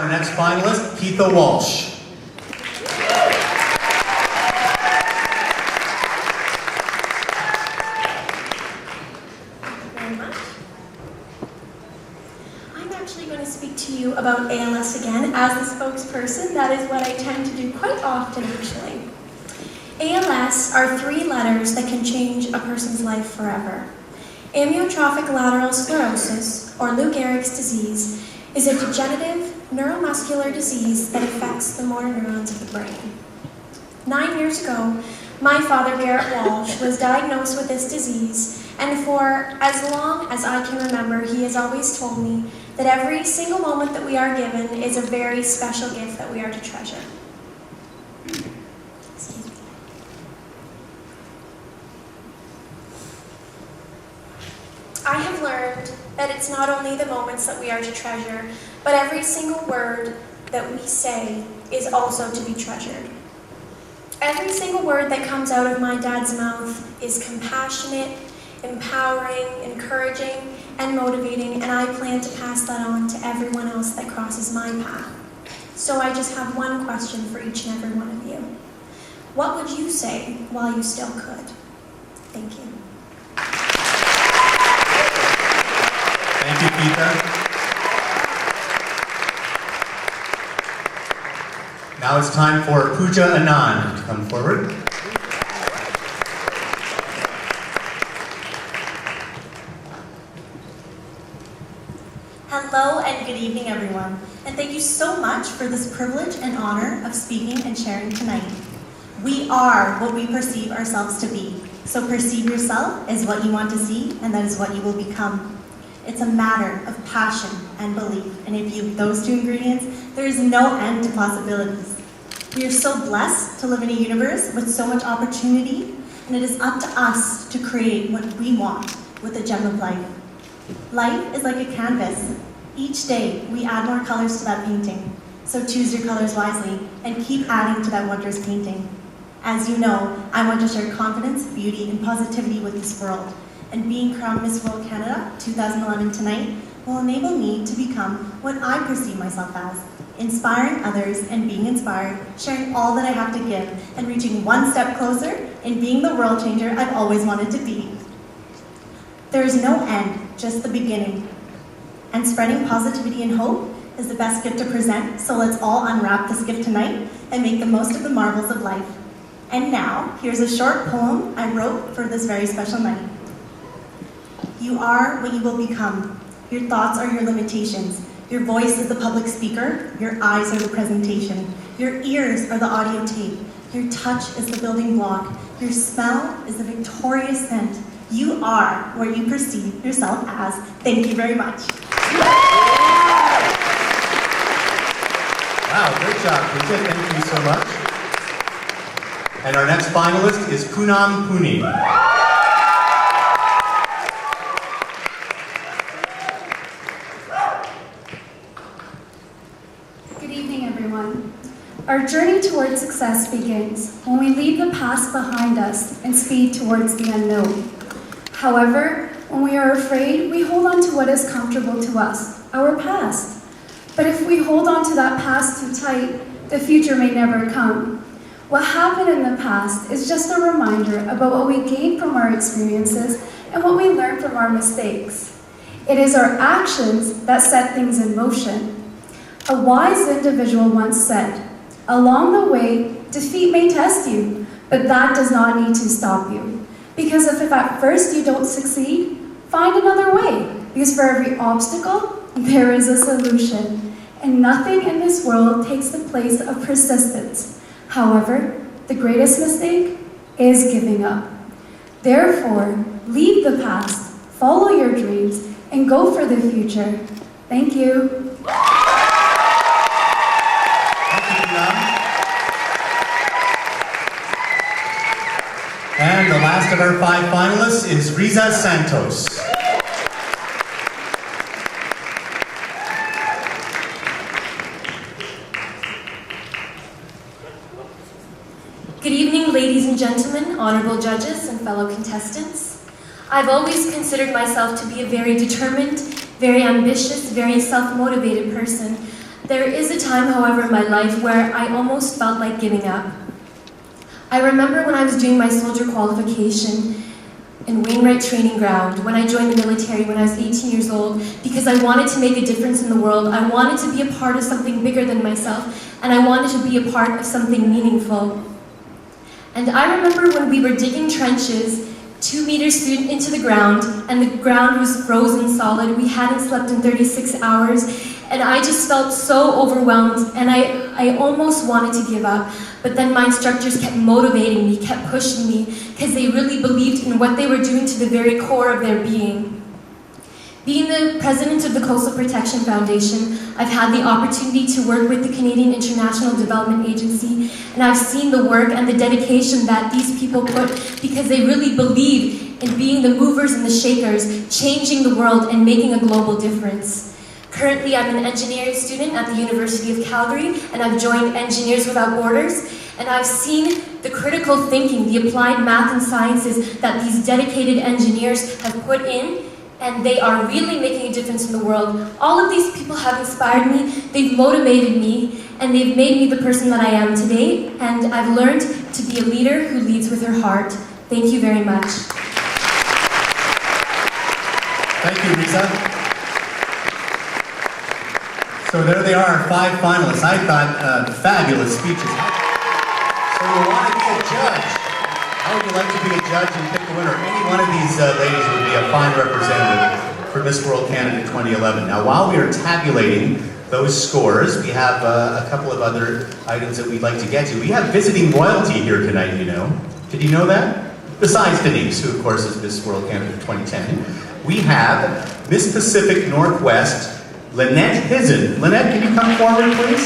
our next finalist, Keitha Walsh. To you about ALS again as the spokesperson. That is what I tend to do quite often, actually. ALS are 3 letters that can change a person's life forever. Amyotrophic lateral sclerosis, or Lou Gehrig's disease, is a degenerative neuromuscular disease that affects the motor neurons of the brain. 9 years ago, my father, Garrett Walsh, was diagnosed with this disease, and for as long as I can remember, he has always told me that every single moment that we are given is a very special gift that we are to treasure. Excuse me. I have learned that it's not only the moments that we are to treasure, but every single word that we say is also to be treasured. Every single word that comes out of my dad's mouth is compassionate, empowering, encouraging, and motivating, and I plan to pass that on to everyone else that crosses my path. So I just have one question for each and every one of you. What would you say while you still could? Thank you. Thank you, Keitha. Now it's time for Pooja Anand to come forward. Hello and good evening, everyone. And thank you so much for this privilege and honor of speaking and sharing tonight. We are what we perceive ourselves to be. So perceive yourself as what you want to see, and that is what you will become. It's a matter of passion and belief. And if you have those 2 ingredients, there is no end to possibilities. We are so blessed to live in a universe with so much opportunity, and it is up to us to create what we want with the gem of life. Life is like a canvas. Each day, we add more colors to that painting. So choose your colors wisely and keep adding to that wondrous painting. As you know, I want to share confidence, beauty, and positivity with this world. And being crowned Miss World Canada 2011 tonight will enable me to become what I perceive myself as, inspiring others and being inspired, sharing all that I have to give, and reaching one step closer in being the world changer I've always wanted to be. There is no end, just the beginning. And spreading positivity and hope is the best gift to present, so let's all unwrap this gift tonight and make the most of the marvels of life. And now, here's a short poem I wrote for this very special night. You are what you will become. Your thoughts are your limitations. Your voice is the public speaker. Your eyes are the presentation. Your ears are the audio tape. Your touch is the building block. Your smell is the victorious scent. You are what you perceive yourself as. Thank you very much. Wow, great job, Pooja. Thank you so much. And our next finalist is Poonam Puni. Good evening, everyone. Our journey towards success begins when we leave the past behind us and speed towards the unknown. However, when we are afraid, we hold on to what is comfortable to us, our past. But if we hold on to that past too tight, the future may never come. What happened in the past is just a reminder about what we gained from our experiences and what we learned from our mistakes. It is our actions that set things in motion. A wise individual once said, "Along the way, defeat may test you, but that does not need to stop you. Because if at first you don't succeed, find another way. Because for every obstacle, there is a solution. And nothing in this world takes the place of persistence. However, the greatest mistake is giving up. Therefore, leave the past, follow your dreams, and go for the future." Thank you. And the last of our 5 finalists is Riza Santos. Good evening, ladies and gentlemen, honorable judges, and fellow contestants. I've always considered myself to be a very determined, very ambitious, very self-motivated person, There is a time, however, in my life where I almost felt like giving up. I remember when I was doing my soldier qualification in Wainwright Training Ground, when I joined the military when I was 18 years old, because I wanted to make a difference in the world. I wanted to be a part of something bigger than myself, and I wanted to be a part of something meaningful. And I remember when we were digging trenches 2 meters into the ground, and the ground was frozen solid. We hadn't slept in 36 hours, and I just felt so overwhelmed, and I almost wanted to give up. But then my instructors kept motivating me, kept pushing me, because they really believed in what they were doing to the very core of their being. Being the president of the Coastal Protection Foundation, I've had the opportunity to work with the Canadian International Development Agency, and I've seen the work and the dedication that these people put because they really believe in being the movers and the shakers, changing the world and making a global difference. Currently, I'm an engineering student at the University of Calgary, and I've joined Engineers Without Borders, and I've seen the critical thinking, the applied math and sciences that these dedicated engineers have put in, and they are really making a difference in the world. All of these people have inspired me, they've motivated me, and they've made me the person that I am today, and I've learned to be a leader who leads with her heart. Thank you very much. Thank you, Risa. So there they are, 5 finalists. I thought fabulous speeches. So you want to be a judge. How would you like to be a judge and pick a winner? Any one of these ladies would be a fine representative for Miss World Canada 2011. Now, while we are tabulating those scores, we have a couple of other items that we'd like to get to. We have visiting royalty here tonight, you know. Did you know that? Besides Denise, who of course is Miss World Canada 2010, we have Miss Pacific Northwest, Lynette Hizzen. Lynette, can you come forward, please?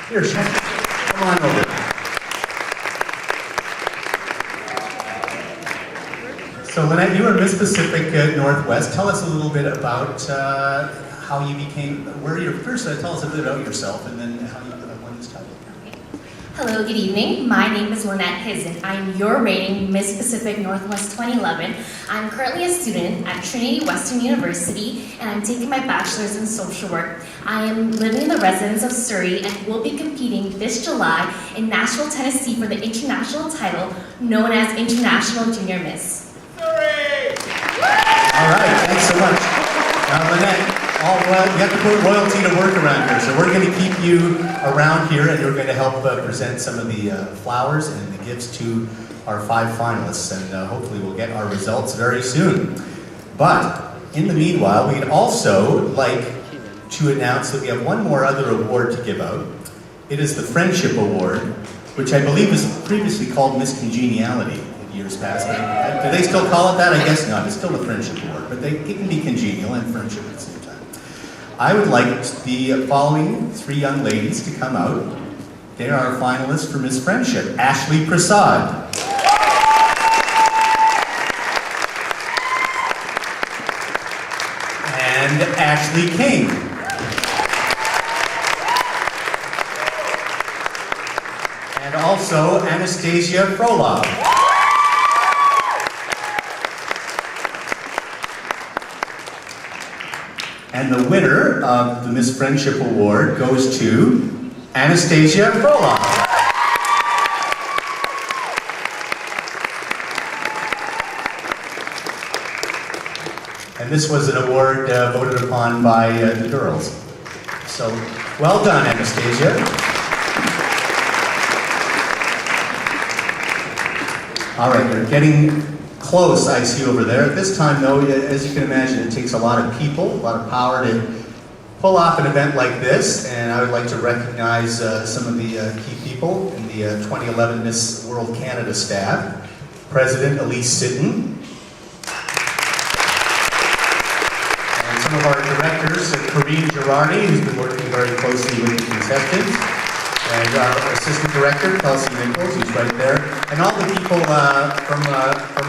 Here, come on over. So, Lynette, you are Miss Pacific Northwest. Tell us a little bit about how you became, where you're, first tell us a bit about yourself, and then how you won this title. Hello, good evening. My name is Lynette Hizzen. I'm your reigning Miss Pacific Northwest 2011. I'm currently a student at Trinity Western University, and I'm taking my bachelor's in social work. I am living in the residence of Surrey and will be competing this July in Nashville, Tennessee for the international title known as International Junior Miss. Surrey! All right, thanks so much. Lynette, you have to put royalty to work around here, so we're going to keep you around here, and you're going to help present some of the flowers and the gifts to our 5 finalists, and hopefully we'll get our results very soon. But in the meanwhile, we'd also like to announce that we have one more other award to give out. It is the Friendship Award, which I believe was previously called Miss Congeniality in years past. Do they still call it that? I guess not. It's still the Friendship Award, but it can be congenial and friendship at the same time. I would like the following 3 young ladies to come out. They are our finalists for Miss Friendship. Ashley Prasad. And Ashley King. And also Anastasia Frolov. And the winner of the Miss Friendship Award goes to Anastasia Frolov. And this was an award voted upon by the girls. So, well done, Anastasia. All right, they're getting close, I see over there. At this time, though, as you can imagine, it takes a lot of people, a lot of power to pull off an event like this, and I would like to recognize some of the key people in the 2011 Miss World Canada staff. President Elise Sitten, and some of our directors, Corinne Girardi, who's been working very closely with the contestants, and our assistant director, Kelsey Nichols, who's right there, and all the people from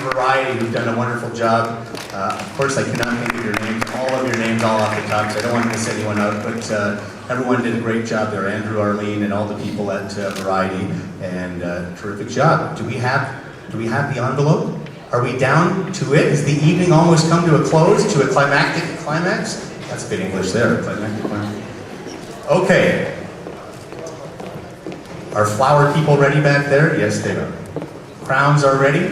Variety who've done a wonderful job. Of course, I cannot think of your names, all of your names, all off the top, so I don't want to miss anyone out, but everyone did a great job there. Andrew, Arlene, and all the people at Variety, and terrific job. Do we have the envelope? Are we down to it? Has the evening almost come to a close, to a climactic climax? That's good English there, climactic climax. Okay. Are flower people ready back there? Yes, they are. Crowns are ready.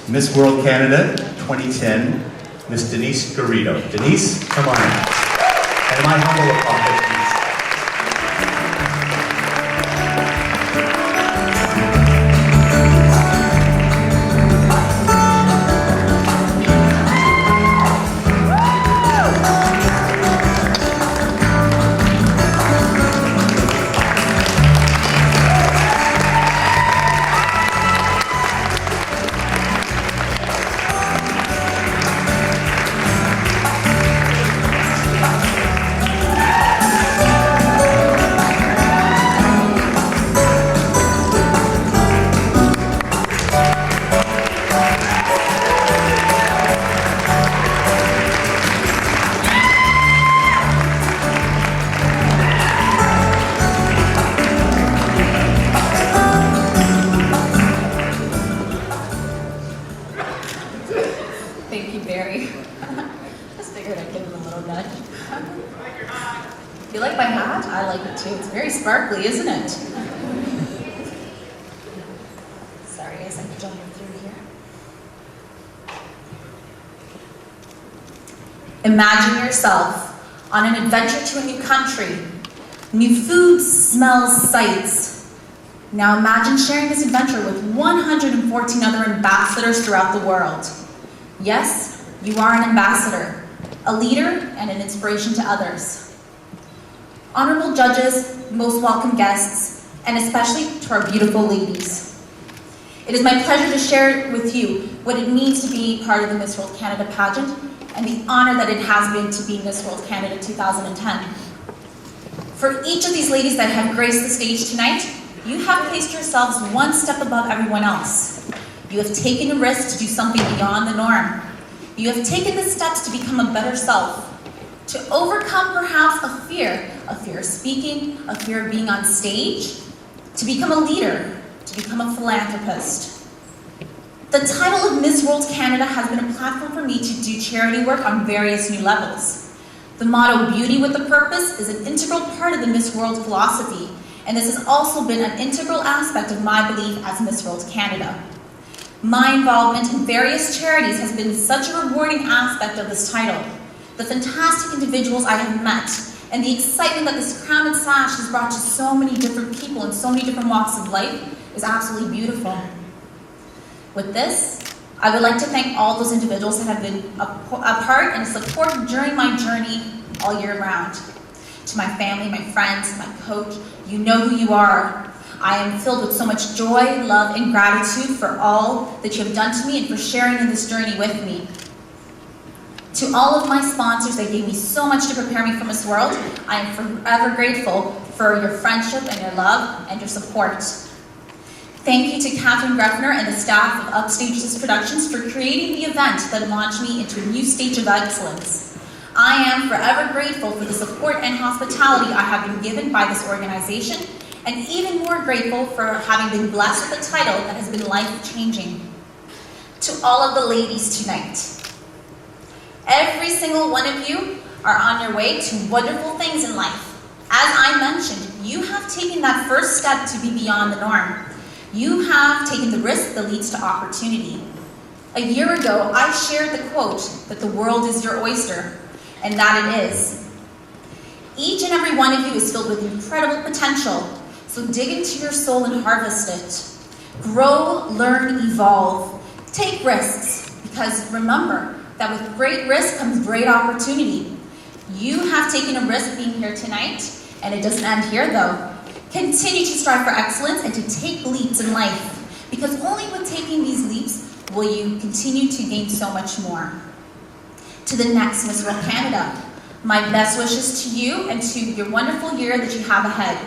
Miss World Canada 2010, Miss Denise Garrido. Denise, come on in. And my humble apologies. Thank you, Barry. Just figured I'd give him a little nudge. You like my hat? I like it too. It's very sparkly, isn't it? Sorry, guys, I'm jumping through here. Imagine yourself on an adventure to a new country. New foods, smells, sights. Now imagine sharing this adventure with 114 other ambassadors throughout the world. Yes, you are an ambassador, a leader, and an inspiration to others. Honorable judges, most welcome guests, and especially to our beautiful ladies. It is my pleasure to share with you what it means to be part of the Miss World Canada pageant and the honor that it has been to be Miss World Canada 2010. For each of these ladies that have graced the stage tonight, you have placed yourselves one step above everyone else. You have taken a risk to do something beyond the norm. You have taken the steps to become a better self, to overcome perhaps a fear of speaking, a fear of being on stage, to become a leader, to become a philanthropist. The title of Miss World Canada has been a platform for me to do charity work on various new levels. The motto, beauty with a purpose, is an integral part of the Miss World philosophy, and this has also been an integral aspect of my belief as Miss World Canada. My involvement in various charities has been such a rewarding aspect of this title. The fantastic individuals I have met, and the excitement that this crown and sash has brought to so many different people in so many different walks of life is absolutely beautiful. With this, I would like to thank all those individuals that have been a part and supported during my journey all year round. To my family, my friends, my coach, you know who you are. I am filled with so much joy, love, and gratitude for all that you have done to me and for sharing in this journey with me. To all of my sponsors that gave me so much to prepare me for Miss World, I am forever grateful for your friendship and your love and your support. Thank you to Catherine Greffner and the staff of Upstages Productions for creating the event that launched me into a new stage of excellence. I am forever grateful for the support and hospitality I have been given by this organization, and even more grateful for having been blessed with a title that has been life-changing. To all of the ladies tonight, every single one of you are on your way to wonderful things in life. As I mentioned, you have taken that first step to be beyond the norm. You have taken the risk that leads to opportunity. A year ago, I shared the quote that the world is your oyster, and that it is. Each and every one of you is filled with incredible potential, so dig into your soul and harvest it. Grow, learn, evolve. Take risks, because remember that with great risk comes great opportunity. You have taken a risk being here tonight, and it doesn't end here though. Continue to strive for excellence and to take leaps in life, because only with taking these leaps will you continue to gain so much more. To the next Miss World Canada, my best wishes to you and to your wonderful year that you have ahead.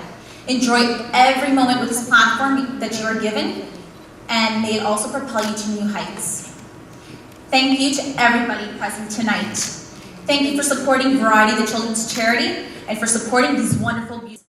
Enjoy every moment with this platform that you are given, and may it also propel you to new heights. Thank you to everybody present tonight. Thank you for supporting Variety, the children's charity, and for supporting these wonderful